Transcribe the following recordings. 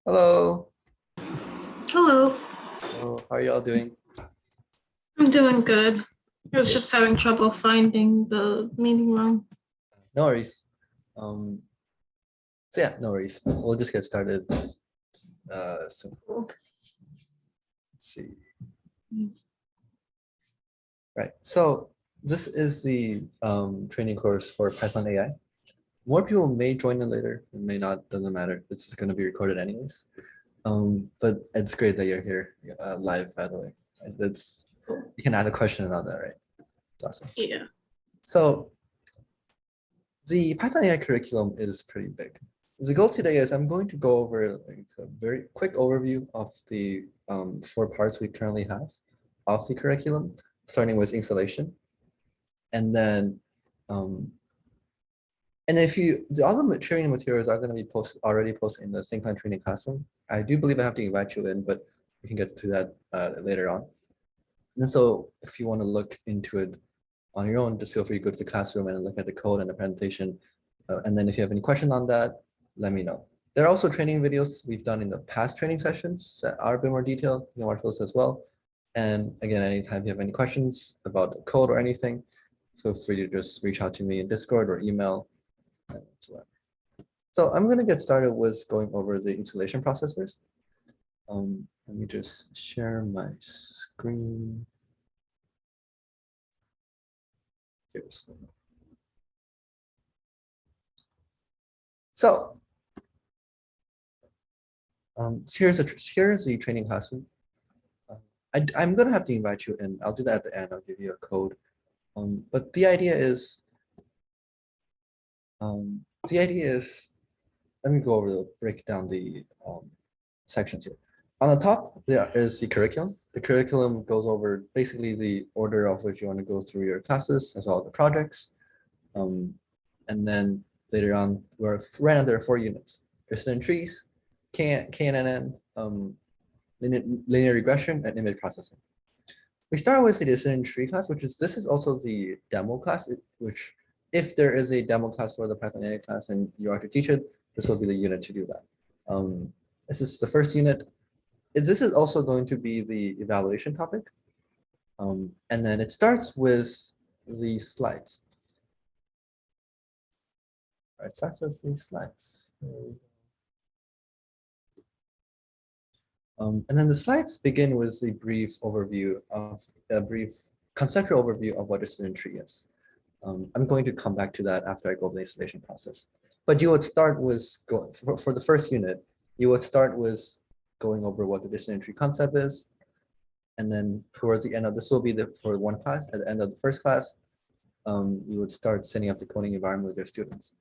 Hello. Hello, How are y'all doing? I'm doing good. I was Good. just having trouble finding the meeting room. No worries. Um, so yeah, no worries. We'll just get started. So let's see. Right. So this is the training course for Python AI. More people may join in later, and may not. Doesn't matter. It's going to be recorded anyways. But it's great that you're here live. By the way, that's you can ask a question on that, right? It's awesome. Yeah. So the Python AI curriculum is pretty big. The goal today is I'm going to go over like a very quick overview of the 4 parts we currently have of the curriculum, starting with installation. And then, and if the other training materials are going to be already posted in the Think Plan Training Classroom. I do believe I have to invite you in, but we can get to that later on. And so if you want to look into it on your own, just feel free to go to the classroom and look at the code and the presentation. And then if you have any question on that, let me know. There are also training videos we've done in the past training sessions that are a bit more detailed. You can watch those as well. And again, anytime you have any questions about the code or anything, feel free to just reach out to me in Discord or email. So I'm going to get started with going over the installation process first. Let me just share my screen. So here's the training classroom. I'm gonna have to invite you in. I'll do that at the end. I'll give you a code. But the idea is, let me go over break down the sections here. On the top, there is the curriculum. The curriculum goes over basically the order of which you want to go through your classes as well as the projects. And then later on, right now there are 4 units: Recursion trees, KNN, linear regression, and image processing. We start with the decision tree class, this is also the demo class, which if there is a demo class for the Python AI class and you are to teach it, this will be the unit to do that. This is the first unit. This is also going to be the evaluation topic. And then it starts with the slides. All right, starts with these slides. And then the slides begin with a brief conceptual overview of what a decision tree is. I'm going to come back to that after I go over the installation process. But you would start with for the first unit, you would start with going over what the decision tree concept is. And then towards the end of this will be for one class. At the end of the first class, you would start setting up the coding environment with your students.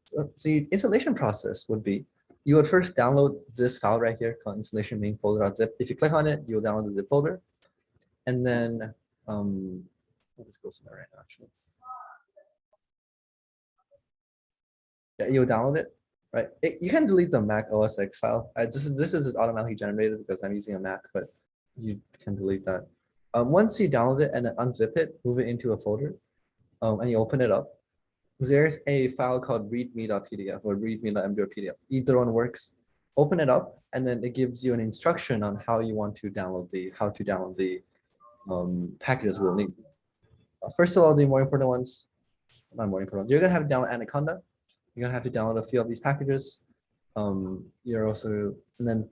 So the installation process would be, you would first download this file right here called installation main folder.zip. If you click on it, you'll download the zip folder. And then, let's go somewhere right now, actually. Yeah, you'll download it, right? You can delete the Mac OS X file. This is automatically generated because I'm using a Mac, but you can delete that. Once you download it and then unzip it, move it into a folder, and you open it up. There's a file called readme.pdf or readme.md.pdf. Either one works. Open it up, and then it gives you an instruction on how you want to download the packages we'll need. First of all, the more important ones, not more important. You're gonna have to download Anaconda. You're gonna have to download a few of these packages. You're also, and then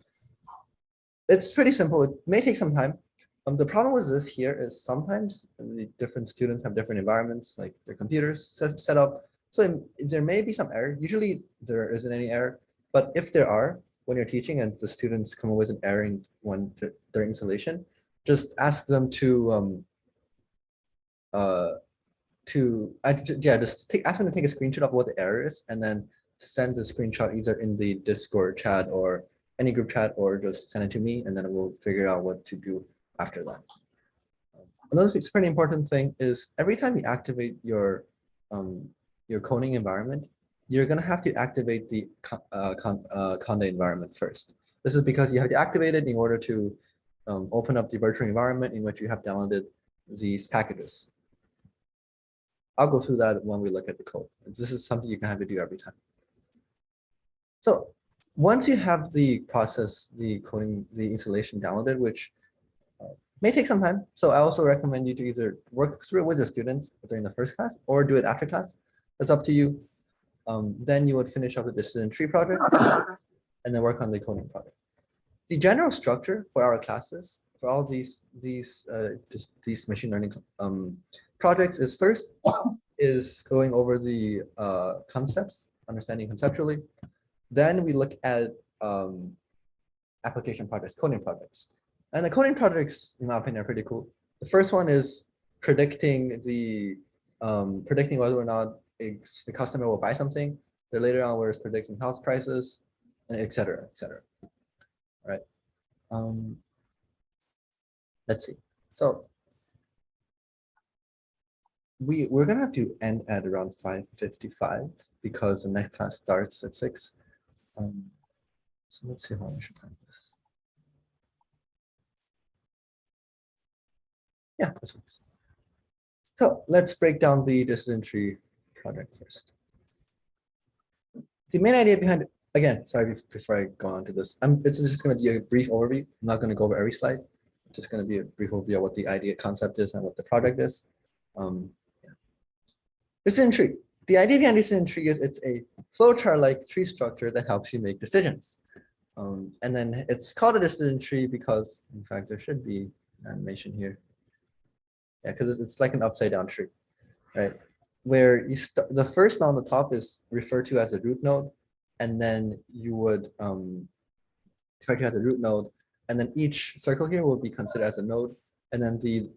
it's pretty simple. It may take some time. The problem with this here is sometimes the different students have different environments, like their computers set up. So there may be some error. Usually there isn't any error, but if there are, when you're teaching and the students come up with an error when during installation, just ask them to ask them to take a screenshot of what the error is and then send the screenshot either in the Discord chat or any group chat, or just send it to me, and then we'll figure out what to do after that. Another pretty important thing is every time you activate your coding environment, you're gonna have to activate the Conda environment first. This is because you have to activate it in order to open up the virtual environment in which you have downloaded these packages. I'll go through that when we look at the code. This is something you can have to do every time. So once you have the process, the coding, the installation downloaded, which may take some time. So I also recommend you to either work through it with your students during the first class or do it after class. That's up to you. Then you would finish up the decision tree project and then work on the coding project. The general structure for our classes, for all these machine learning projects is first is going over the concepts, understanding conceptually. Then we look at application projects, coding projects. And the coding projects, in my opinion, are pretty cool. The first one is predicting whether or not the customer will buy something. The later on, where it's predicting house prices, and et cetera, et cetera. All right. Let's see. So we're gonna have to end at around 5:55 because the next class starts at 6. So let's see how I should time this. Yeah, this works. So let's break down the decision tree project first. The main idea behind it, again, sorry, before I go on to this, it's just going to be a brief overview. I'm not going to go over every slide. It's just going to be a brief overview of what the idea concept is and what the project is. Yeah. Decision tree. The idea behind decision tree is it's a flowchart-like tree structure that helps you make decisions. And then it's called a decision tree because, in fact, there should be an animation here. Yeah, because it's like an upside down tree, right? Where you the first node on the top is referred to as a root node, and then you would refer to as a root node, and then each circle here will be considered as a node, and then the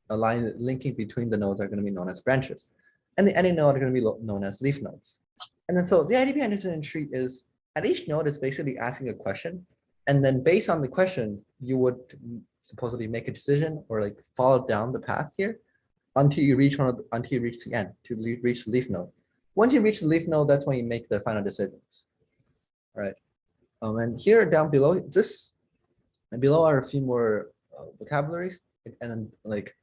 line linking between the nodes are going to be known as branches, and the ending node are going to be known as leaf nodes. And then so the idea behind decision tree is at each node it's basically asking a question, and then based on the question you would supposedly make a decision or like follow down the path here until you reach the end, to reach the leaf node. Once you reach the leaf node, that's when you make the final decisions. All right. And here down below this, and below are a few more vocabularies, and then like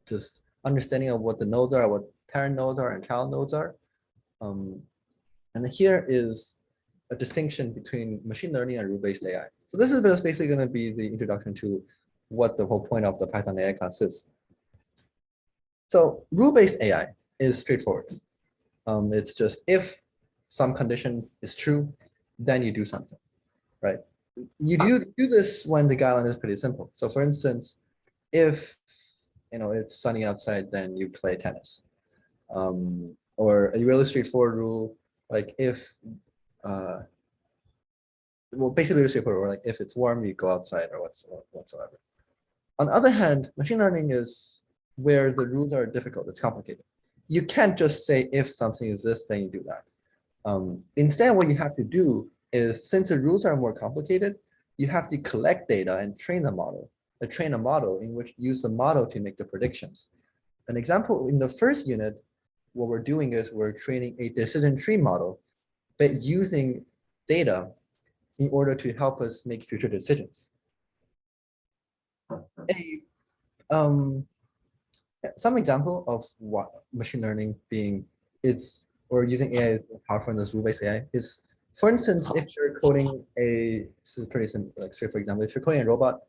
just understanding of what the nodes are, what parent nodes are, and child nodes are. And then here is a distinction between machine learning and rule-based AI. So this is basically going to be the introduction to what the whole point of the Python AI class is. So rule-based AI is straightforward. It's just if some condition is true, then you do something, right? You do this when the guideline is pretty simple. So for instance, if it's sunny outside, then you play tennis. Or a really straightforward rule, like if well, basically straightforward, like if it's warm, you go outside or whatsoever. On the other hand, machine learning is where the rules are difficult, it's complicated. You can't just say if something is this, then you do that. Instead, what you have to do is, since the rules are more complicated, you have to collect data and train a model in which you use the model to make the predictions. An example in the first unit, what we're doing is we're training a decision tree model, but using data in order to help us make future decisions. Some example of what machine learning or using AI is powerful in this rule-based AI is, for instance, if you're coding this is pretty simple, like say for example, if you're coding a robot,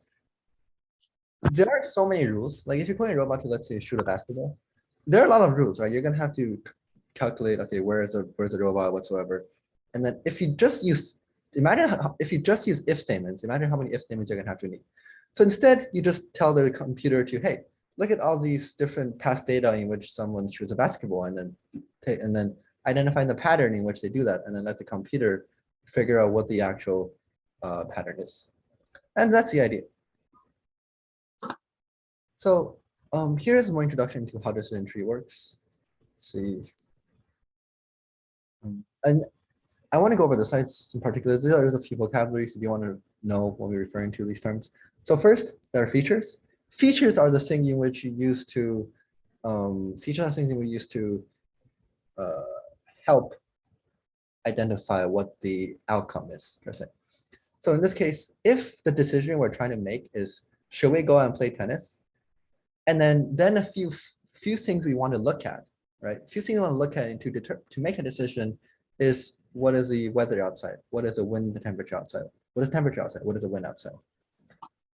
there are so many rules. Like if you're coding a robot to, let's say, shoot a basketball, there are a lot of rules, right? You're gonna have to calculate, okay, where's the robot whatsoever. And then if you just use, if you just use if statements, imagine how many if statements you're gonna have to need. So instead, you just tell the computer to, hey, look at all these different past data in which someone shoots a basketball, and then identify the pattern in which they do that, and then let the computer figure out what the actual pattern is. And that's the idea. So here's more introduction to how decision tree works. Let's see. And I want to go over the slides in particular. These are the few vocabularies if you want to know what we're referring to these terms. So first, there are features. Features are the thing in which you use to help identify what the outcome is, per se. So in this case, if the decision we're trying to make is, should we go out and play tennis? And then a few things we want to look at, right? A few things we want to look at to make a decision is what is the weather outside? What is the wind temperature outside? What is temperature outside? What is the wind outside?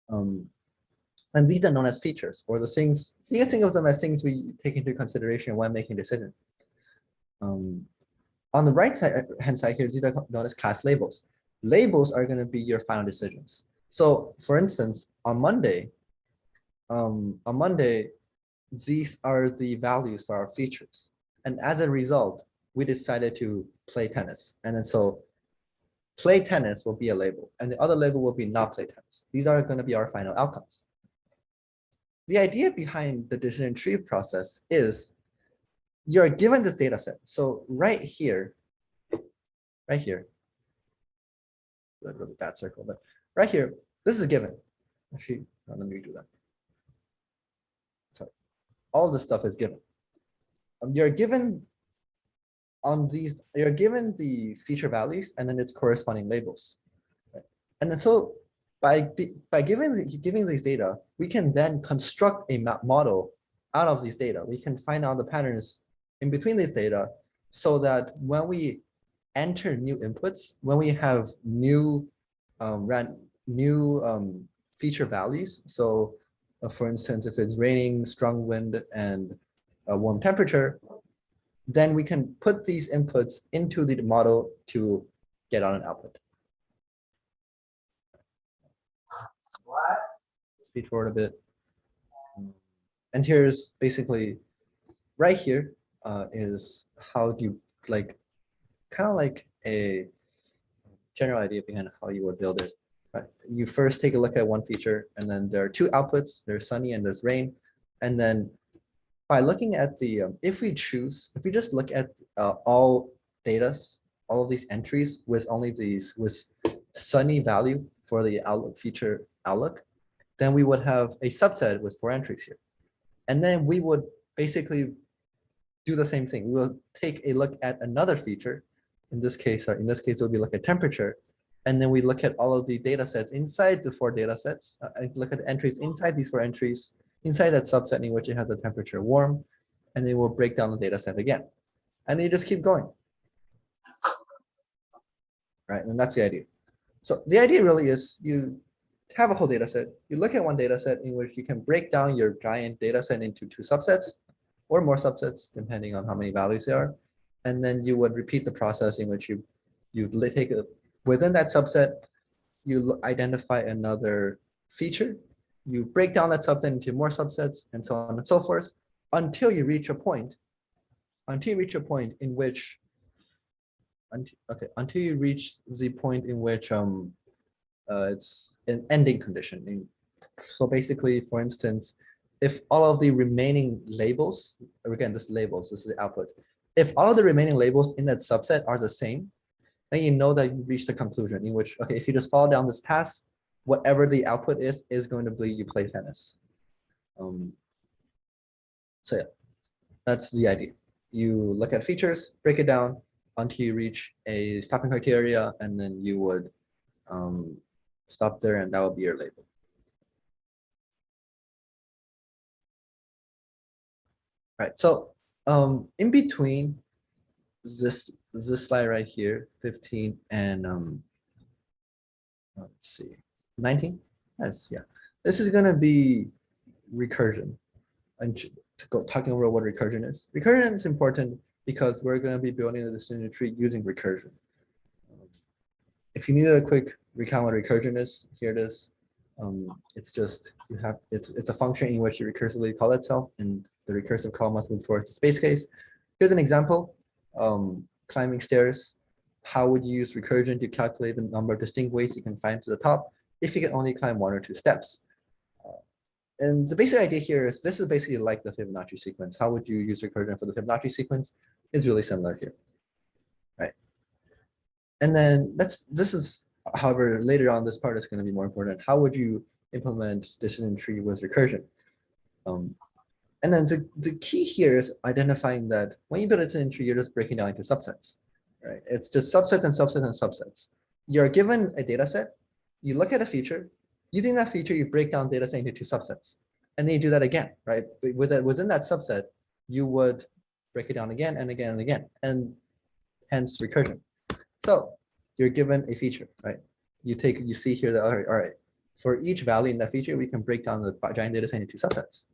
And these are known as features, or the things, so you can think of them as things we take into consideration when making decisions. On the right side hand side here, these are known as class labels. Labels are going to be your final decisions. So for instance, on Monday, these are the values for our features. And as a result, we decided to play tennis. And then so play tennis will be a label, and the other label will be not play tennis. These are going to be our final outcomes. The idea behind the decision tree process is you're given this data set. So right here, a really bad circle, but right here, this is given. Actually, let me do that. Sorry, all this stuff is given. You're given the feature values and then its corresponding labels. Right? And then so by giving these data, we can then construct a model out of these data. We can find out the patterns in between these data so that when we enter new inputs, when we have new feature values. So for instance, if it's raining, strong wind, and a warm temperature, then we can put these inputs into the model to get on an output. Speed forward a bit. And here's basically right here is how do you kind of like a general idea behind how you would build it. Right? You first take a look at one feature, and then there are two outputs. There's sunny and there's rain. And then by looking at the, if we just look at all data, all of these entries with only these with sunny value for the outlook feature outlook, then we would have a subset with 4 entries here. And then we would basically do the same thing. We will take a look at another feature. In this case, it would be look at temperature. And then we look at all of the data sets inside the 4 data sets. Look at the entries inside these 4 entries, inside that subset in which it has the temperature warm, and then we'll break down the data set again. And then you just keep going. Right, and that's the idea. So the idea really is you have a whole data set. You look at one data set in which you can break down your giant data set into 2 subsets or more subsets, depending on how many values there are. And then you would repeat the process in which you take a, within that subset, you identify another feature, you break down that subset into more subsets, and so on and so forth, until you reach a point, in which, until you reach the point in which it's an ending condition. So basically, for instance, if all of the remaining labels, again, this is the output. If all of the remaining labels in that subset are the same, then you know that you reached the conclusion in which, okay, if you just follow down this path, whatever the output is going to be you play tennis. So yeah, that's the idea. You look at features, break it down until you reach a stopping criteria, and then you would stop there, and that will be your label. Right. So in between this slide right here, 15 and let's see, 19. Yes, yeah. This is gonna be recursion. And to go talking over what recursion is. Recursion is important because we're gonna be building the decision tree using recursion. If you need a quick recount what recursion is, here it is. It's just it's a function in which you recursively call itself, and the recursive call must move towards the space case. Here's an example. Climbing stairs. How would you use recursion to calculate the number of distinct ways you can climb to the top if you can only climb 1 or 2 steps? And the basic idea here is this is basically like the Fibonacci sequence. How would you use recursion for the Fibonacci sequence? Is really similar here, right? And then this is, however, later on this part is going to be more important. How would you implement decision tree with recursion? And then the key here is identifying that when you build a decision tree, you're just breaking down into subsets, right? It's just subsets and subsets and subsets. You're given a data set, you look at a feature, using that feature, you break down data set into 2 subsets. And then you do that again, right? Within that subset, you would break it down again and again and again. And hence recursion. So you're given a feature, right? You see here that, all right, for each value in that feature, we can break down the giant data set into subsets.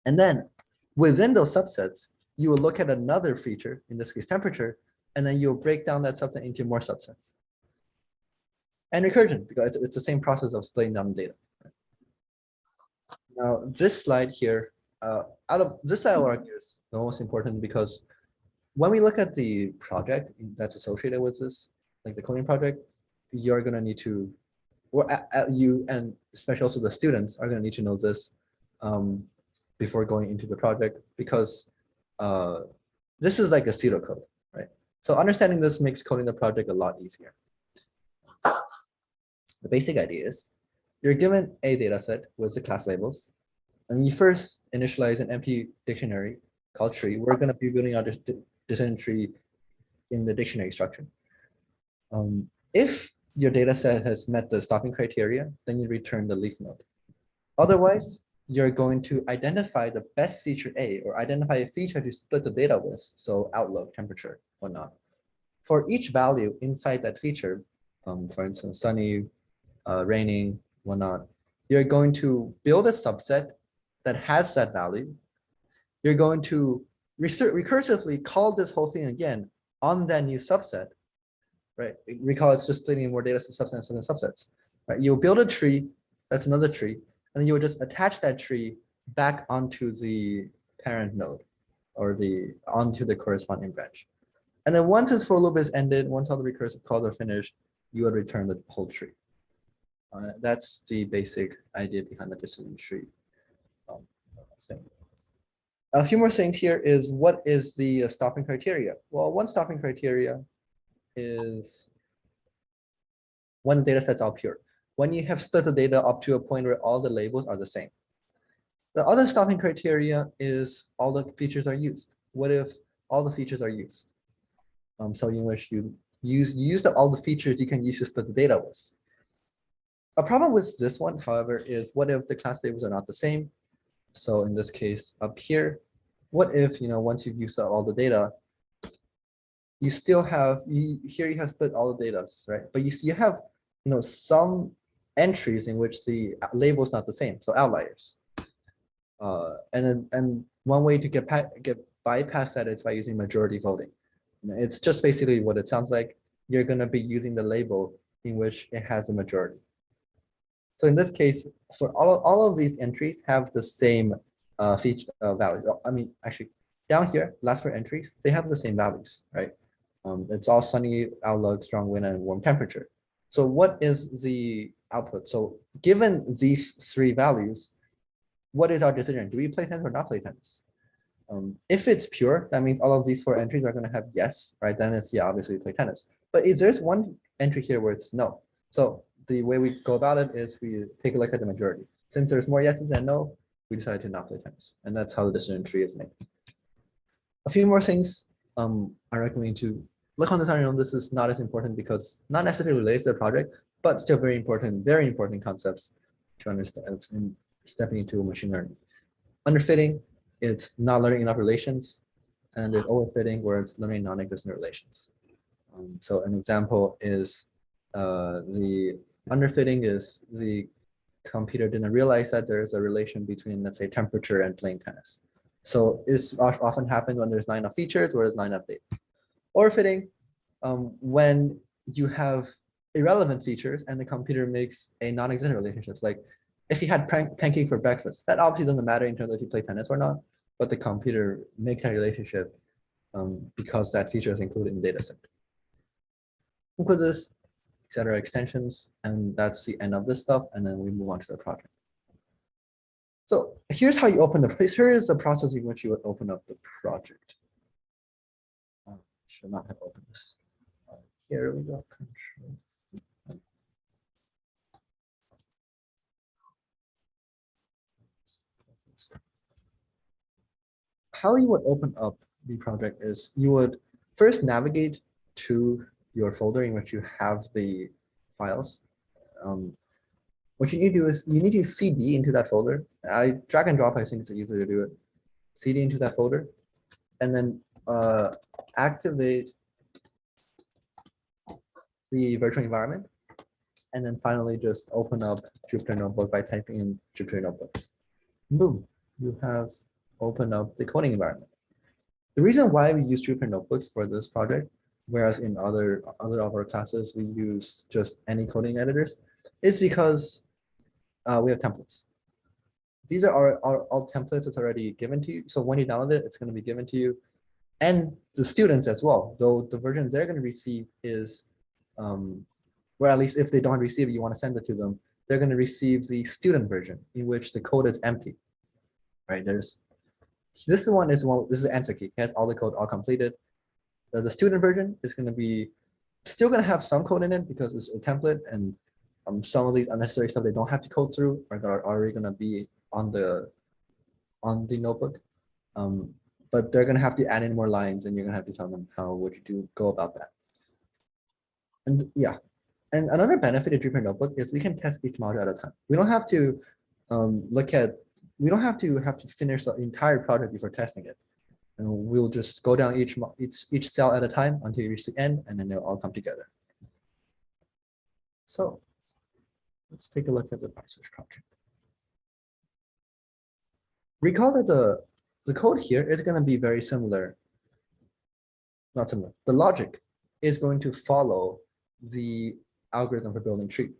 And then within those subsets, you will look at another feature, in this case, temperature, and then you'll break down that subset into more subsets. And recursion, because it's the same process of splitting down the data. Now, this slide here, out of this slide, I would argue is the most important because when we look at the project that's associated with this, like the coding project, you're going to need to, or you and especially also the students are going to need to know this before going into the project, because this is like a pseudocode, right? So understanding this makes coding the project a lot easier. The basic idea is you're given a data set with the class labels, and you first initialize an empty dictionary called tree. We're going to be building our decision tree in the dictionary structure. If your data set has met the stopping criteria, then you return the leaf node. Otherwise, you're going to identify the best feature A, or identify a feature to split the data with, so outlook, temperature, whatnot. For each value inside that feature, for instance, sunny, raining, whatnot, you're going to build a subset that has that value. You're going to recursively call this whole thing again on that new subset, right? Recall it's just splitting more data subsets and subsets, right? You'll build a tree, that's another tree, and you will just attach that tree back onto the parent node, or onto the corresponding branch. And then once this for loop is ended, once all the recursive calls are finished, you would return the whole tree. That's the basic idea behind the decision tree. A few more things here is, what is the stopping criteria? Well, one stopping criteria is when the data set's all pure. When you have split the data up to a point where all the labels are the same. The other stopping criteria is all the features are used. What if all the features are used? So in which you use all the features you can use to split the data with. A problem with this one, however, is what if the class labels are not the same? So in this case up here, what if, once you've used all the data, you still have, here you have split all the data, right? But you have, some entries in which the label is not the same, so outliers. And one way to get bypass that is by using majority voting. It's just basically what it sounds like. You're going to be using the label in which it has a majority. So in this case, for all of these entries have the same feature values. I mean, actually, down here, last 4 entries, they have the same values, right? It's all sunny outlook, strong wind, and warm temperature. So what is the output? So given these 3 values, what is our decision? Do we play tennis or not play tennis? If it's pure, that means all of these 4 entries are going to have yes, right? Then it's, yeah, obviously we play tennis. But if there's one entry here where it's no. So the way we go about it is we take a look at the majority. Since there's more yeses than no, we decide to not play tennis. And that's how the decision tree is made. A few more things I recommend to look on this on your own. This is not as important because not necessarily related to the project, but still very important concepts to understand in stepping into machine learning. Underfitting, it's not learning enough relations, and there's overfitting where it's learning non-existent relations. So an example is the underfitting is the computer didn't realize that there's a relation between, let's say, temperature and playing tennis. So this often happens when there's not enough features or there's not enough data. Overfitting, when you have irrelevant features and the computer makes a non-existent relationships, like if you had pancake for breakfast, that obviously doesn't matter in terms of if you play tennis or not, but the computer makes that relationship because that feature is included in the data set. Quizzes, etc. extensions, and that's the end of this stuff, and then we move on to the project. So here's how you open here is the process in which you would open up the project. Should not have opened this. Here we go. Control. How you would open up the project is you would first navigate to your folder in which you have the files. What you need to do is you need to CD into that folder. I drag and drop, I think it's easier to do it. CD into that folder, and then activate the virtual environment. And then finally, just open up Jupyter Notebook by typing in Jupyter Notebook. Boom, you have opened up the coding environment. The reason why we use Jupyter Notebooks for this project, whereas in other of our classes, we use just any coding editors, is because we have templates. These are all templates that's already given to you. So when you download it, it's going to be given to you. And the students as well, though the version they're going to receive is, or at least if they don't receive it, you want to send it to them, they're going to receive the student version in which the code is empty, right? This is the answer key. It has all the code all completed. The student version is going to be still going to have some code in it because it's a template, and some of these unnecessary stuff they don't have to code through are already going to be on the notebook. But they're going to have to add in more lines, and you're going to have to tell them how would you go about that. And yeah, and another benefit of Jupyter Notebook is we can test each module at a time. We don't have to we don't have to finish the entire project before testing it. And we'll just go down each cell at a time until you reach the end, and then they'll all come together. So let's take a look at the PyTorch project. Recall that the code here is going to be very similar. Not similar. The logic is going to follow the algorithm for building tree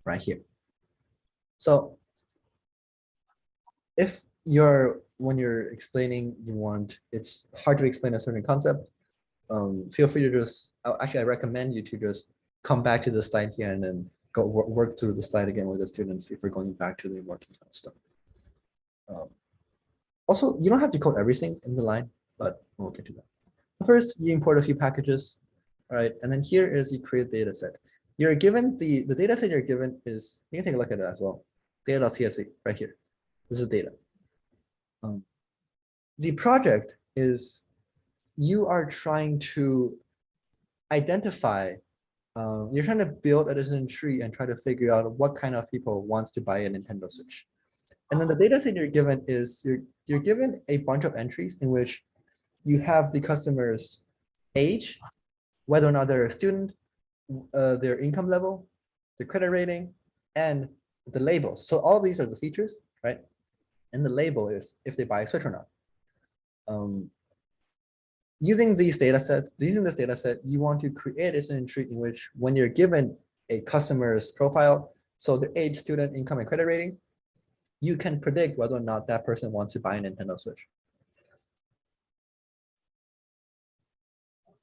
right here. So if when you're explaining, it's hard to explain a certain concept, feel free to just, actually, I recommend you to just come back to the slide here and then go work through the slide again with the students before going back to the working on stuff. Also, you don't have to code everything in the line, but we'll get to that. First, you import a few packages, all right? And then here is you create a data set. You're given the data set you're given is, you can take a look at it as well. Data.csv right here. This is data. The project is you are trying to identify, you're trying to build a decision tree and try to figure out what kind of people wants to buy a Nintendo Switch. And then the data set you're given is you're given a bunch of entries in which you have the customer's age, whether or not they're a student, their income level, the credit rating, and the labels. So all these are the features, right? And the label is if they buy a Switch or not. Using this data set, you want to create a decision tree in which when you're given a customer's profile, so the age, student, income, and credit rating, you can predict whether or not that person wants to buy a Nintendo Switch.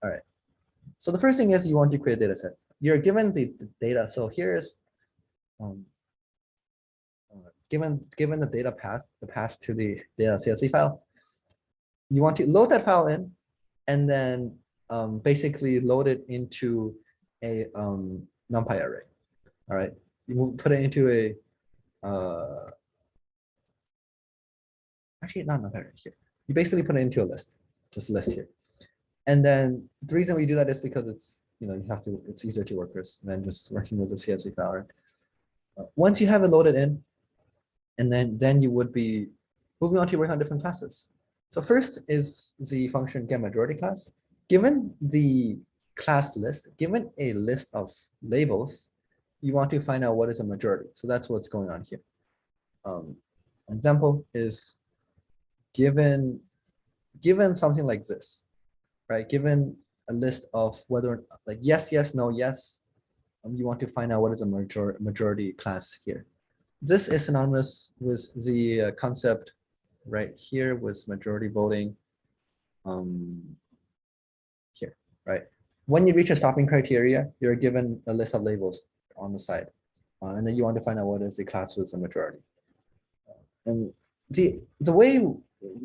All right. So the first thing is you want to create a data set. You're given the data. So here's given the data path, the path to the data.csv file. You want to load that file in, and then basically load it into a NumPy array. All right. You put it into a actually not NumPy array here. You basically put it into a list, just a list here. And then the reason we do that is because it's, it's easier to work with than just working with the CSV file. Once you have it loaded in, and then you would be moving on to work on different classes. So first is the function getMajority class. Given the class list, given a list of labels, you want to find out what is a majority. So that's what's going on here. An example is given something like this. Right, given a list of whether like yes, yes, no, yes, you want to find out what is a majority class here. This is synonymous with the concept right here with majority voting. Here, right? When you reach a stopping criteria, you're given a list of labels on the side, and then you want to find out what is the class with the majority. And the way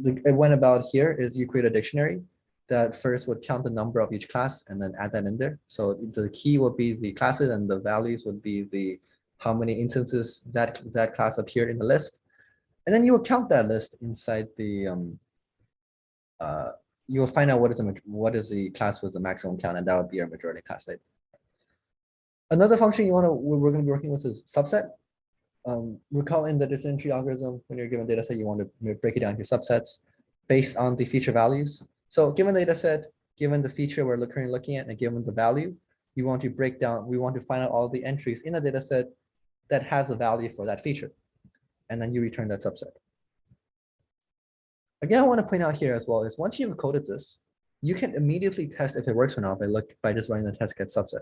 it went about here is you create a dictionary that first would count the number of each class and then add that in there. So the key would be the classes, and the values would be the how many instances that class appeared in the list. And then you will count that list inside the you will find out what is the class with the maximum count, and that would be our majority class label. Another function we're going to be working with is subset. Recall in the decision tree algorithm, when you're given data set, you want to break it down into subsets based on the feature values. So given the data set, given the feature we're currently looking at, and given the value, you want to break down, we want to find out all the entries in a data set that has a value for that feature. And then you return that subset. Again, I want to point out here as well is once you've coded this, you can immediately test if it works or not by just running the test get subset.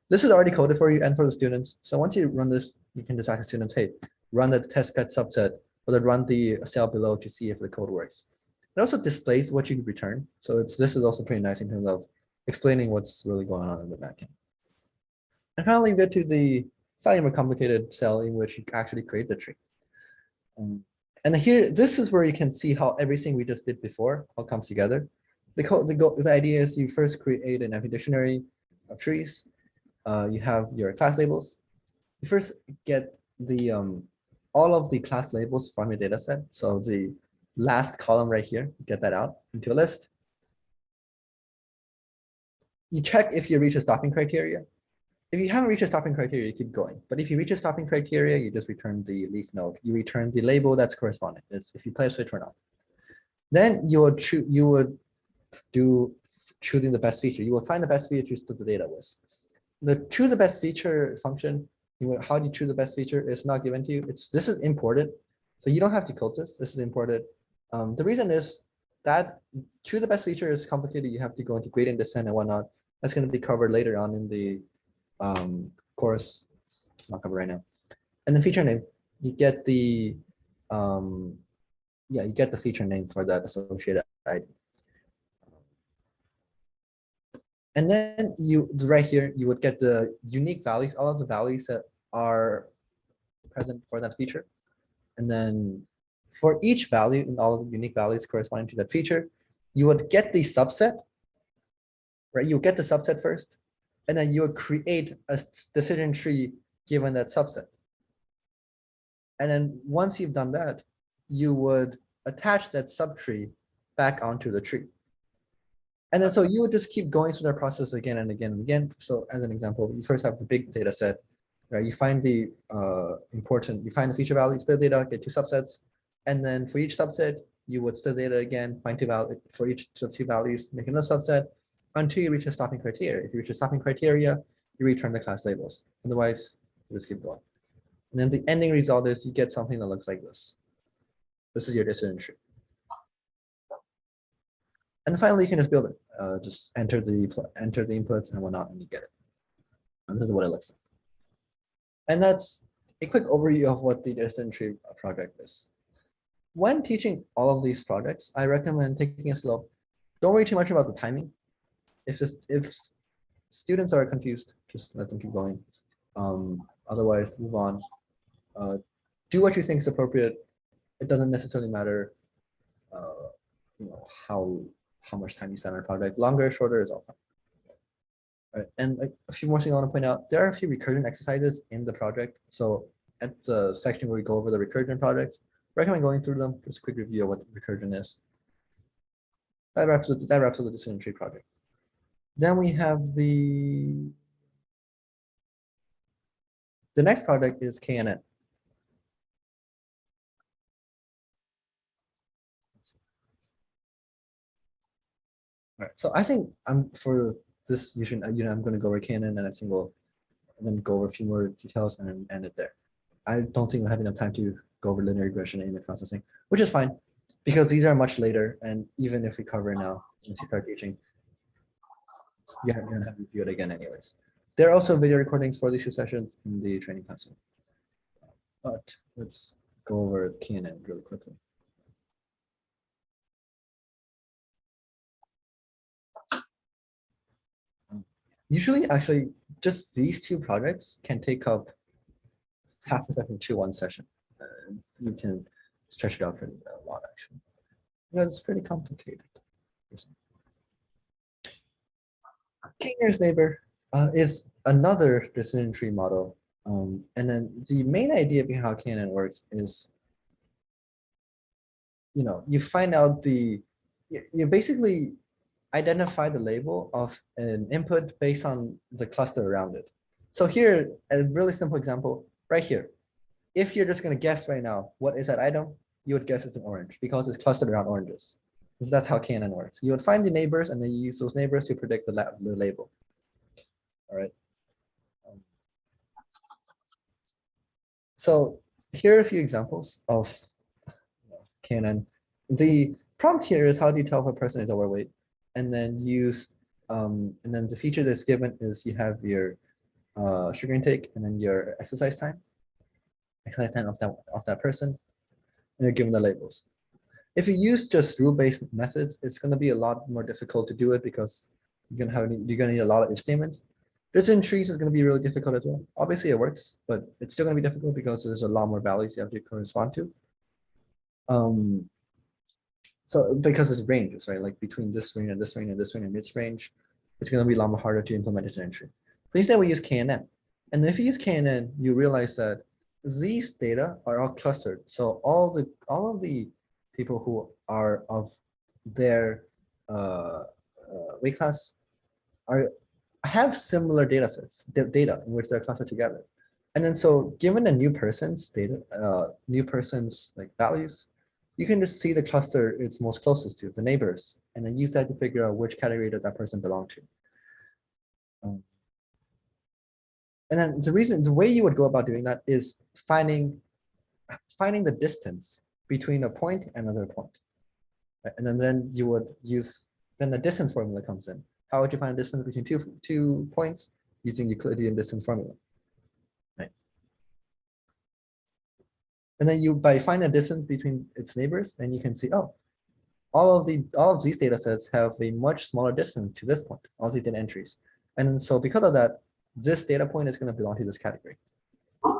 This is already coded for you and for the students. So once you run this, you can just ask the students, hey, run the test get subset, or then run the cell below to see if the code works. It also displays what you return. So this is also pretty nice in terms of explaining what's really going on in the backend. And finally, you get to the slightly more complicated cell in which you actually create the tree. And here, this is where you can see how everything we just did before all comes together. The idea is you first create an empty dictionary of trees. You have your class labels. You first get the all of the class labels from your data set. So the last column right here, get that out into a list. You check if you reach a stopping criteria. If you haven't reached a stopping criteria, you keep going. But if you reach a stopping criteria, you just return the leaf node. You return the label that's corresponding. If you play a switch or not. Then you would choosing the best feature. You will find the best feature to split the data with. The choose the best feature function, how do you choose the best feature is not given to you. This is imported. So you don't have to code this. This is imported. The reason is that choose the best feature is complicated. You have to go into gradient descent and whatnot. That's going to be covered later on in the course, not covered right now. And the feature name, you get the you get the feature name for that associated ID. And then right here, you would get the unique values, all of the values that are present for that feature. And then for each value and all of the unique values corresponding to that feature, you would get the subset, right? You get the subset first, and then you would create a decision tree given that subset. And then once you've done that, you would attach that subtree back onto the tree. And then so you would just keep going through that process again and again and again. So as an example, you first have the big data set, right? You find the you find the feature value, split data, get two subsets. And then for each subset, you would split data again, find two values for each of two values, make another subset until you reach a stopping criteria. If you reach a stopping criteria, you return the class labels. Otherwise, you just keep going. And then the ending result is you get something that looks like this. This is your decision tree. And finally, you can just build it. Just enter the inputs and whatnot, and you get it. And this is what it looks like. And that's a quick overview of what the decision tree project is. When teaching all of these projects, I recommend taking it slow. Don't worry too much about the timing. If students are confused, just let them keep going. Otherwise, move on. Do what you think is appropriate. It doesn't necessarily matter, how much time you spend on a project. Longer, shorter is all fine. Right. And like a few more things I want to point out. There are a few recursion exercises in the project. So at the section where we go over the recursion projects, I recommend going through them. Just a quick review of what recursion is. That wraps up the decision tree project. Then we have the next project is KNN. All right, so I think for this, I'm going to go over KNN and then go over a few more details and then end it there. I don't think we'll have enough time to go over linear regression and image processing, which is fine because these are much later. And even if we cover it now, once you start teaching, you're going to have to do it again anyways. There are also video recordings for these two sessions in the training classroom. But let's go over KNN really quickly. Usually, actually, just these two projects can take up half a second to one session. You can stretch it out for a lot, actually. Yeah, it's pretty complicated. K-nearest neighbor is another decision tree model. And then the main idea behind how KNN works is, you find out you basically identify the label of an input based on the cluster around it. So here, a really simple example right here. If you're just going to guess right now, what is that item? You would guess it's an orange because it's clustered around oranges. Because that's how KNN works. You would find the neighbors and then you use those neighbors to predict the label. All right. So here are a few examples of KNN. The prompt here is how do you tell if a person is overweight, and then and then the feature that's given is you have your sugar intake and then your exercise time of that person, and you're given the labels. If you use just rule-based methods, it's going to be a lot more difficult to do it because you're going to need a lot of if statements. Distance trees is going to be really difficult as well. Obviously, it works, but it's still going to be difficult because there's a lot more values you have to correspond to. So because it's ranges, right? Like between this range and this range and this range and this range, it's going to be a lot more harder to implement this entry. But instead, we use KNN. And if you use KNN, you realize that these data are all clustered. So all of the people who are of their weight class have similar data sets, data in which they're clustered together. And then so given a new person's data, new person's like values, you can just see the cluster it's most closest to, the neighbors, and then use that to figure out which category does that person belong to. And then the way you would go about doing that is finding the distance between a point and another point. Right? And then you would then the distance formula comes in. How would you find a distance between two points? Using Euclidean distance formula. Right. And then by finding a distance between its neighbors, then you can see, oh, all of these data sets have a much smaller distance to this point, all these data entries. And then so because of that, this data point is going to belong to this category. A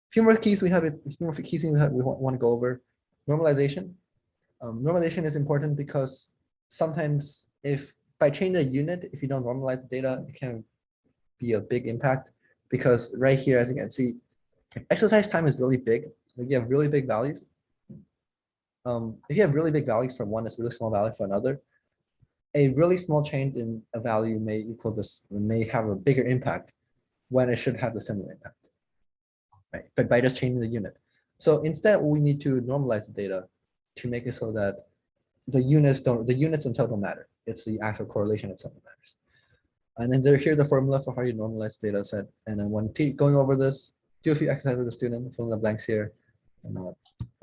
few more keys we want to go over. Normalization. Normalization is important because sometimes if by changing the unit, if you don't normalize the data, it can be a big impact because right here, as you can see, exercise time is really big. Like you have really big values. If you have really big values for one, it's really small value for another. A really small change in a value may have a bigger impact when it should have the similar impact, right? But by just changing the unit. So instead, we need to normalize the data to make it so that the units themselves don't matter. It's the actual correlation itself that matters. And then here's the formula for how you normalize the data set. And then when going over this, do a few exercises with the student, fill in the blanks here, and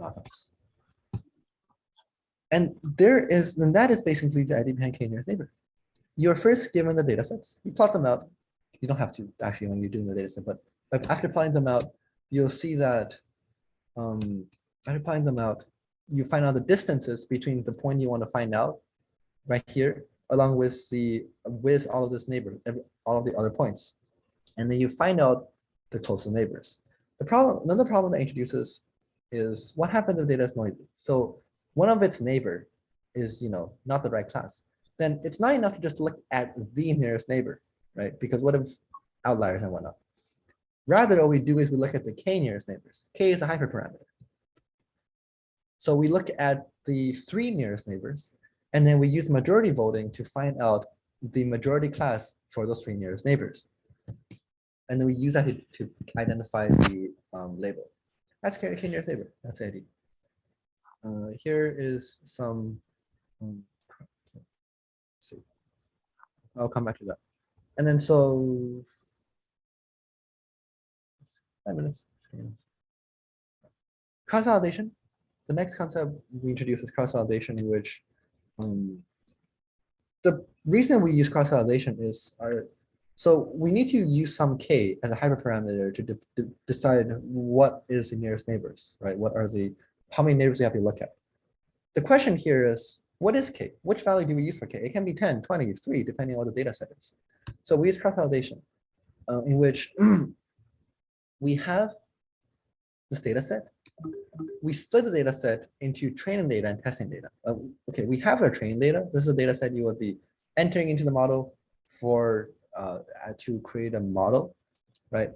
else. And that is basically the idea behind k-nearest neighbor. You're first given the data sets, you plot them out. You don't have to actually when you're doing the data set, but after plotting them out, you'll see that after plotting them out, you find out the distances between the point you want to find out right here, along with all of this all of the other points. And then you find out the closest neighbors. Another problem that introduces is what happens if data is noisy. So one of its neighbor is not the right class. Then it's not enough to just look at the nearest neighbor, right? Because what if outliers and whatnot? Rather, what we do is we look at the k nearest neighbors. K is a hyperparameter. So we look at the 3 nearest neighbors, and then we use majority voting to find out the majority class for those 3 nearest neighbors. And then we use that to identify the label. That's k nearest neighbor. That's the idea. Here is some. Let's see. I'll come back to that. And then so 5 minutes. Cross validation. The next concept we introduce is cross validation, in which the reason we use cross validation is so we need to use some k as a hyperparameter to decide what is the nearest neighbors, right? How many neighbors we have to look at. The question here is, what is k? Which value do we use for k? It can be 10, 20, 3, depending on what the data set is. So we use cross validation, in which we have this data set. We split the data set into training data and testing data. Okay, we have our training data. This is a data set you would be entering into the model to create a model, right?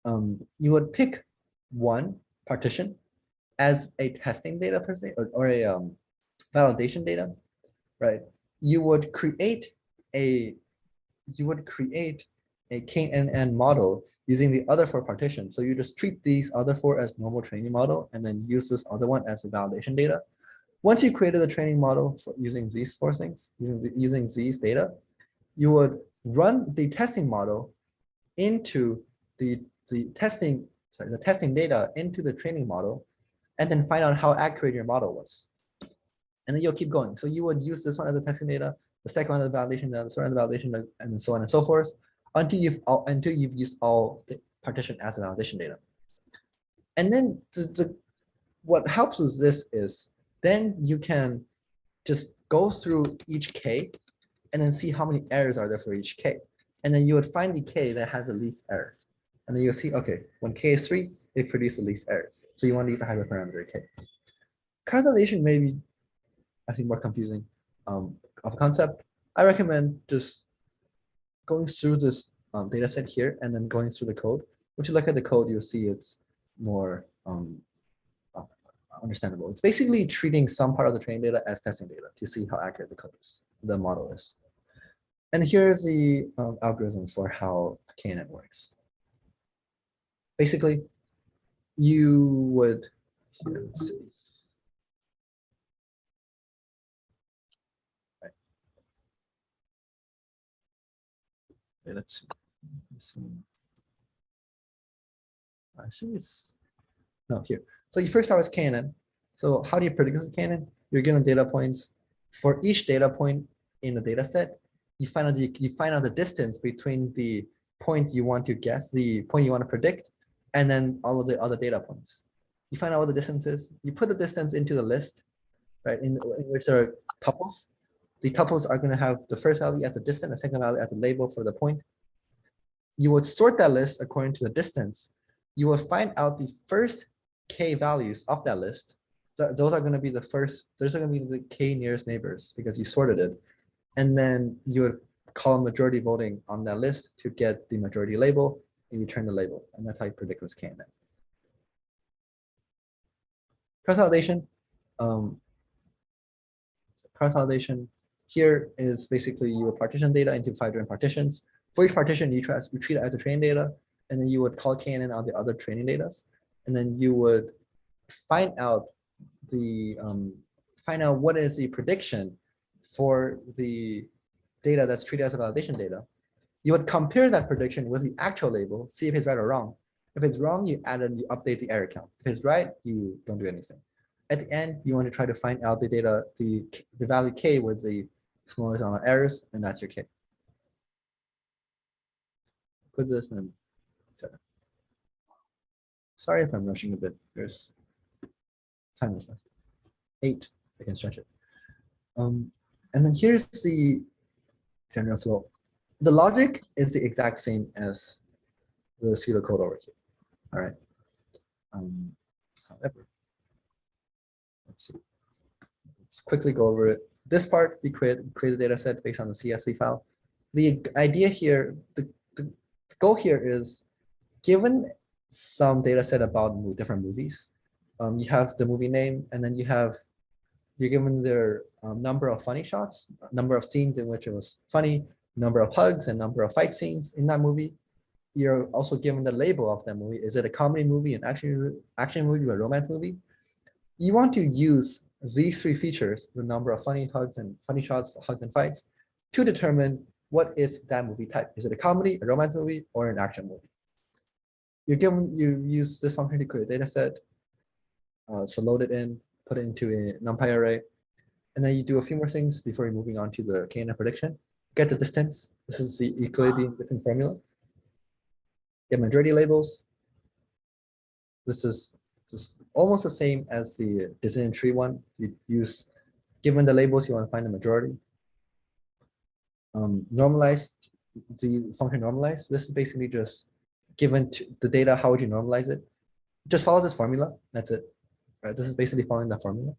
You would pick one partition as a testing data per se, or a validation data, right? You would create a KNN model using the other 4 partitions. So you just treat these other 4 as normal training model and then use this other one as the validation data. Once you created the training model using these 4 things, using these data, you would run the testing model into the testing the testing data into the training model, and then find out how accurate your model was. And then you'll keep going. So you would use this one as the testing data, the second one as the validation data, the third one as the validation data, and so on and so forth, until you've used all the partition as a validation data. And then what helps with this is then you can just go through each K and then see how many errors are there for each K. And then you would find the K that has the least error. And then you'll see, okay, when K is 3, it produces the least error. So you want to use a hyperparameter K. Causation may be, I think, more confusing of a concept. I recommend just going through this data set here and then going through the code. Once you look at the code, you'll see it's more understandable. It's basically treating some part of the training data as testing data to see how accurate the code is, the model is. And here's the algorithm for how KNN works. Basically, you would, let's see. Right. Okay, let's see. I see it's, no, here. So you first start with KNN. So how do you predict this KNN? You're given data points. For each data point in the data set, you find out the distance between the point you want to guess, the point you want to predict, and then all of the other data points. You find out what the distance is. You put the distance into the list, right, in which there are tuples. The tuples are going to have the first value as the distance, the second value as the label for the point. You would sort that list according to the distance. You will find out the first K values of that list. Those are going to be the first, those are going to be the K nearest neighbors because you sorted it. And then you would call majority voting on that list to get the majority label and return the label. And that's how you predict this KNN. Consolidation. Consolidation here is basically you would partition data into 5 different partitions. For each partition, you treat it as the training data, and then you would call KNN on the other training data, and then you would find out what is the prediction for the data that's treated as a validation data. You would compare that prediction with the actual label, see if it's right or wrong. If it's wrong, you update the error count. If it's right, you don't do anything. At the end, you want to try to find out the data, the value K with the smallest amount of errors, and that's your K. Put this in. Sorry if I'm rushing a bit. There's time and stuff. 8, I can stretch it. And then here's the general flow. The logic is the exact same as the pseudocode over here. All right. However, let's see. Let's quickly go over it. This part, we create a data set based on the CSV file. The idea here, the goal here is, given some data set about different movies, you have the movie name, and then you're given their number of funny shots, number of scenes in which it was funny, number of hugs, and number of fight scenes in that movie. You're also given the label of that movie. Is it a comedy movie, an action movie, or a romance movie? You want to use these 3 features, the number of funny hugs and funny shots, hugs and fights, to determine what is that movie type. Is it a comedy, a romance movie, or an action movie? You use this function to create a data set. So load it in, put it into a NumPy array, and then you do a few more things before you're moving on to the KNN prediction. Get the distance. This is the Euclidean distance formula. Get majority labels. This is just almost the same as the decision tree one. You use, given the labels, you want to find the majority. Normalize, the function normalize. This is basically just given to the data, how would you normalize it? Just follow this formula. That's it. Right? This is basically following that formula.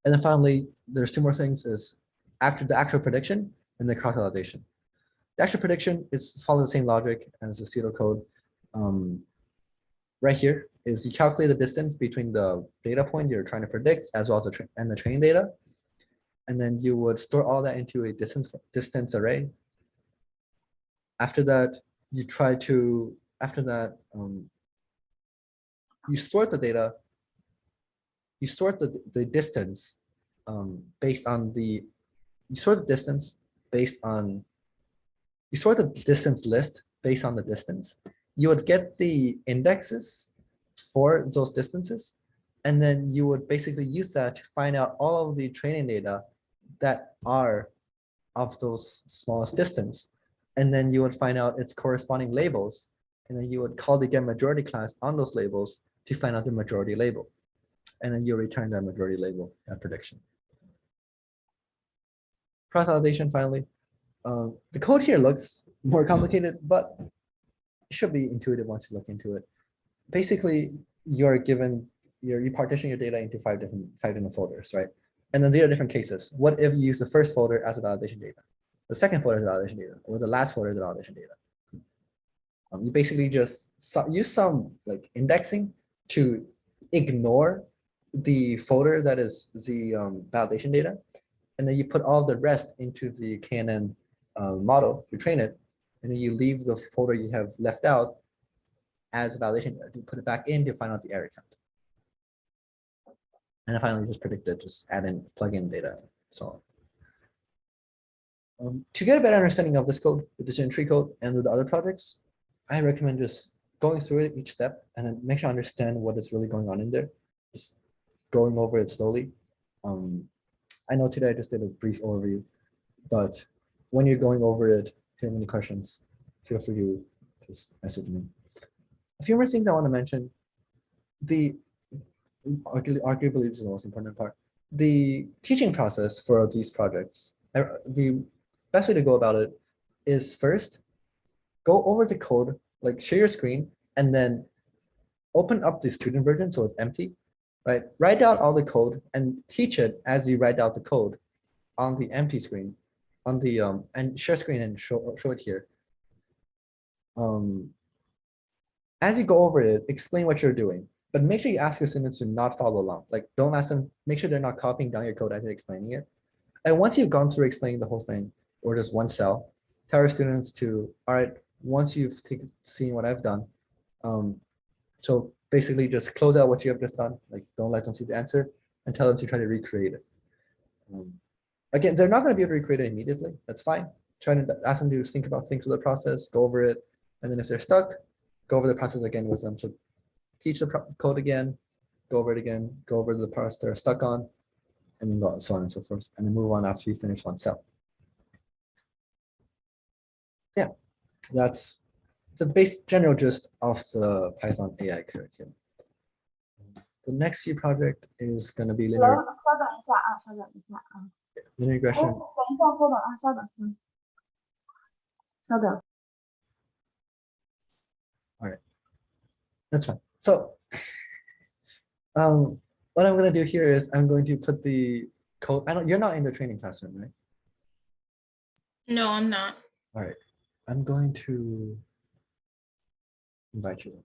And then finally, there's 2 more things: is the actual prediction and the cross-validation. The actual prediction follows the same logic as the pseudocode. Right here is you calculate the distance between the data point you're trying to predict as well as the training data, and then you would store all that into a distance array. After that, you sort the data. You sort the distance based on the. You sort the distance based on. You sort the distance list based on the distance. you would get the indexes for those distances, and then you would basically use that to find out all of the training data that are of those smallest distance. And then you would find out its corresponding labels, and then you would call the get majority class on those labels to find out the majority label. And then you return that majority label at prediction. Cross-validation finally. The code here looks more complicated, but it should be intuitive once you look into it. Basically, you're given you partition your data into five different folders, right? And then 0 different cases. What if you use the first folder as a validation data, the second folder is validation data, or the last folder is the validation data? You basically just use some like indexing to ignore the folder that is the validation data, and then you put all the rest into the KNN model to train it, and then you leave the folder you have left out as validation data to put it back in to find out the error count. And then finally, just predict it, just add in, plug in data, so on. To get a better understanding of this code, the decision tree code, and with the other projects, I recommend just going through it each step and then make sure I understand what is really going on in there. Just going over it slowly. I know today I just did a brief overview, but when you're going over it, if you have any questions, feel free to just message me. A few more things I want to mention. Arguably, this is the most important part. The teaching process for these projects, the best way to go about it is first, go over the code, like share your screen, and then open up the student version so it's empty, right? Write out all the code and teach it as you write out the code on the empty screen, on the and share screen and show it here. As you go over it, explain what you're doing, but make sure you ask your students to not follow along. Like, don't ask them, make sure they're not copying down your code as you're explaining it. And once you've gone through explaining the whole thing, or just one cell, tell your students to, all right, once you've seen what I've done, so basically just close out what you have just done, like don't let them see the answer, and tell them to try to recreate it. Again, they're not going to be able to recreate it immediately. That's fine. Try to ask them to think about things of the process, go over it, and then if they're stuck, go over the process again with them. So teach the code again, go over it again, go over the parts they're stuck on, and then go on, so on and so forth, and then move on after you finish one cell. Yeah, that's the base general gist of the Python AI curriculum. The next few project is going to be linear 稍等一下啊，稍等一下啊。 linear 哎， regression. 等一下，稍等啊，稍等，稍等。 All right, that's fine. So, what I'm going to do here is I'm going to put the code. You're not in the training classroom, right? No, I'm not. All right, I'm going to invite you.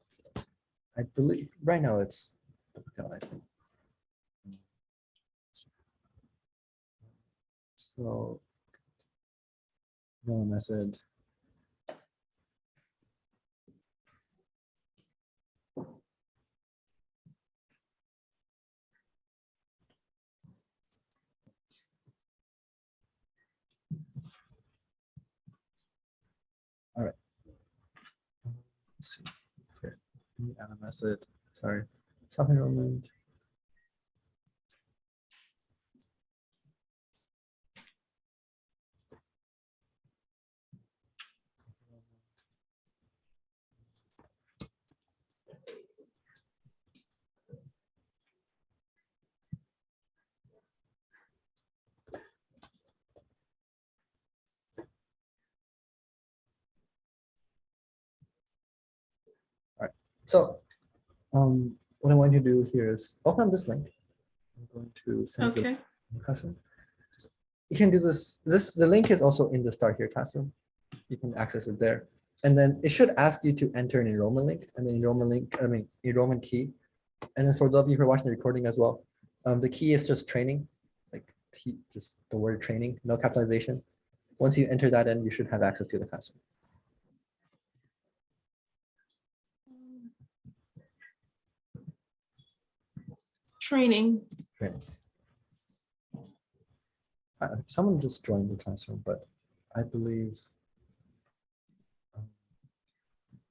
I believe right now it's, I think. So, no method. All right. Let's see. Here, let me add a method. Sorry, self-enrollment. All right. So, what I want you to do here is open this link. I'm going to send Okay. the classroom. You can do this. The link is also in the Start Here classroom. You can access it there. And then it should ask you to enter an enrollment link and the enrollment key. And then for those of you who are watching the recording as well, the key is just training, like just the word training, no capitalization. Once you enter that in, you should have access to the classroom. Training. Training. Someone just joined the classroom, but I believe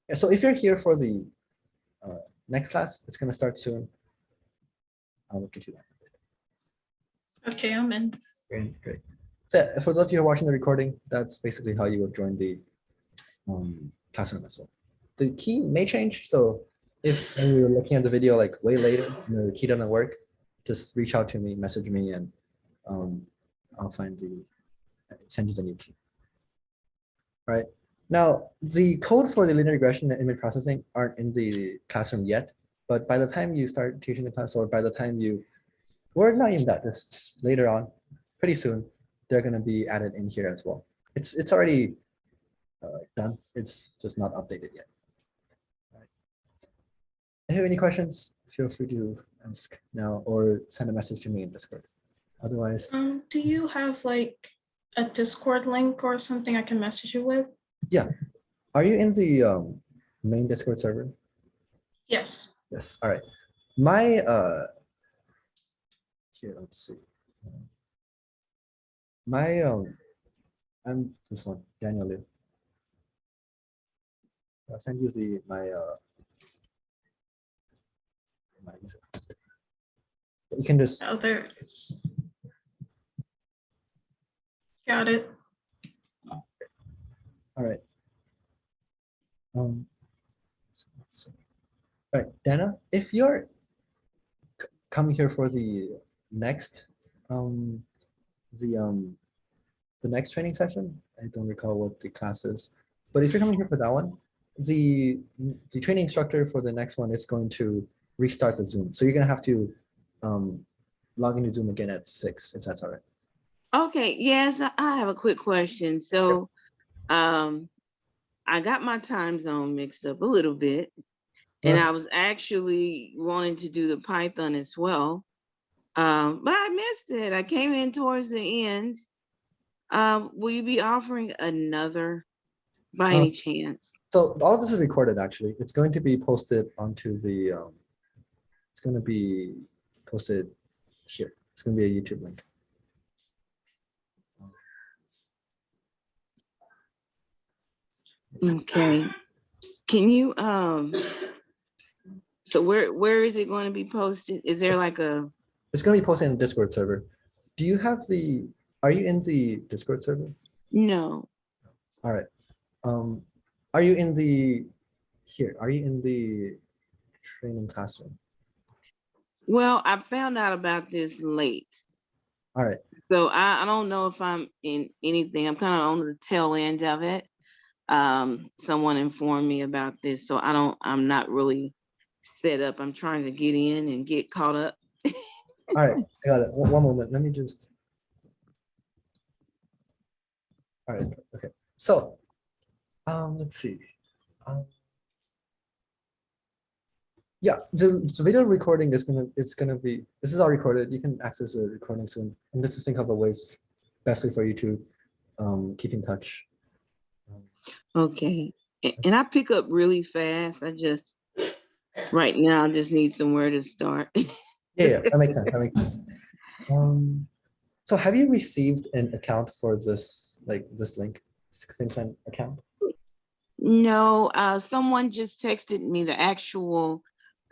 Yeah, so if you're here for the next class, it's gonna start soon. I'll look into that. Okay, I'm in. Great, great. So for those of you who are watching the recording, that's basically how you would join the classroom as well. The key may change. So if when you're looking at the video like way later, and the key doesn't work, just reach out to me, message me, and I'll send you the new key. All right. Now, the code for the linear regression and image processing aren't in the classroom yet, but by the time you start teaching the class, or by the time or not even that, just later on, pretty soon, they're going to be added in here as well. It's already done. It's just not updated yet. All right. If you have any questions, feel free to ask now or send a message to me in Discord. Otherwise, Do you have like a Discord link or something I can message you with? yeah. Are you in the main Discord server? Yes. Yes. All right. My here, let's see. My I'm this one, Daniel Liu. I'll send you my user. You can just Oh, there it is. Got it. all right. Let's see. All right, Dana, if you're coming here for the next the next training session, I don't recall what the class is, but if you're coming here for that one, the training instructor for the next one is going to restart the Zoom. So you're gonna have to log into Zoom again at 6, if that's all right. Okay, yes, I have a quick question. So I got my time zone mixed up a little bit, and I was actually wanting to do the Python as well. But I missed it. I came in towards the end. Will you be offering another by any chance? So all of this is recorded actually. It's going to be posted onto the it's going to be posted here. It's going to be a YouTube link. Okay. Can you so where is it going to be posted? Is there like a It's going to be posted in the Discord server. Do you have are you in the Discord server? no? All right. Are you in are you in the training classroom? Well, I found out about this late. All right. So I don't know if I'm in anything. I'm kind of on the tail end of it. Someone informed me about this, so I'm not really set up. I'm trying to get in and get caught up. All right. I got it. One moment. Let me just. All right. Okay. So, let's see. Yeah, the video recording is gonna be, this is all recorded. You can access the recording soon. I'm just thinking of a ways best way for you to keep in touch. Okay. And I pick up really fast. I just right now I just need somewhere to start. Yeah, that makes sense. That makes sense. So have you received an account for this, like this link, 1610 account? No, someone just texted me the actual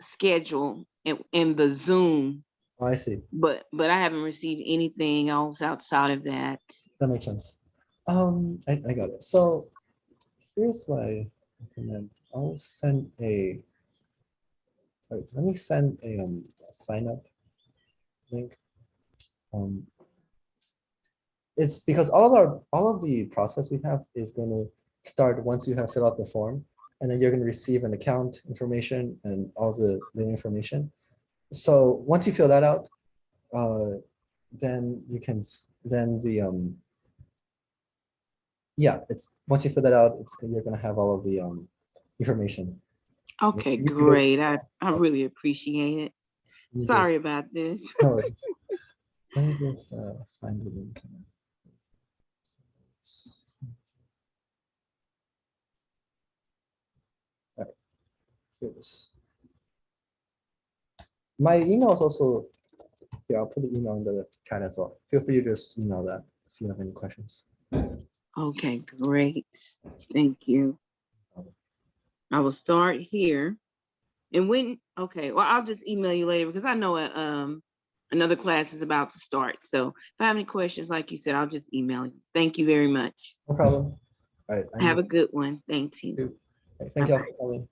schedule in the Zoom, Oh, I see. but I haven't received anything else outside of that. That makes sense. I got it. So here's what I recommend. I'll send sorry, let me send a sign up link. It's because all of the process we have is going to start once you have filled out the form, and then you're going to receive an account information and all the information. So once you fill that out, then you can then the yeah, it's once you fill that out, you're going to have all of the information. Okay, You can great. I really appreciate it. Sorry about this. No worries. Let me just find the link. All right. Here's my email is also here. I'll put the email in the chat as well. Feel free to just email that if you have any questions. Okay, great. Thank you. I will start here. And when, okay, well, I'll just email you later because I know another class is about to start. So if I have any questions, like you said, I'll just email you. Thank you very much. No problem. All right. Have a good one. Thank you. Thank you all for coming.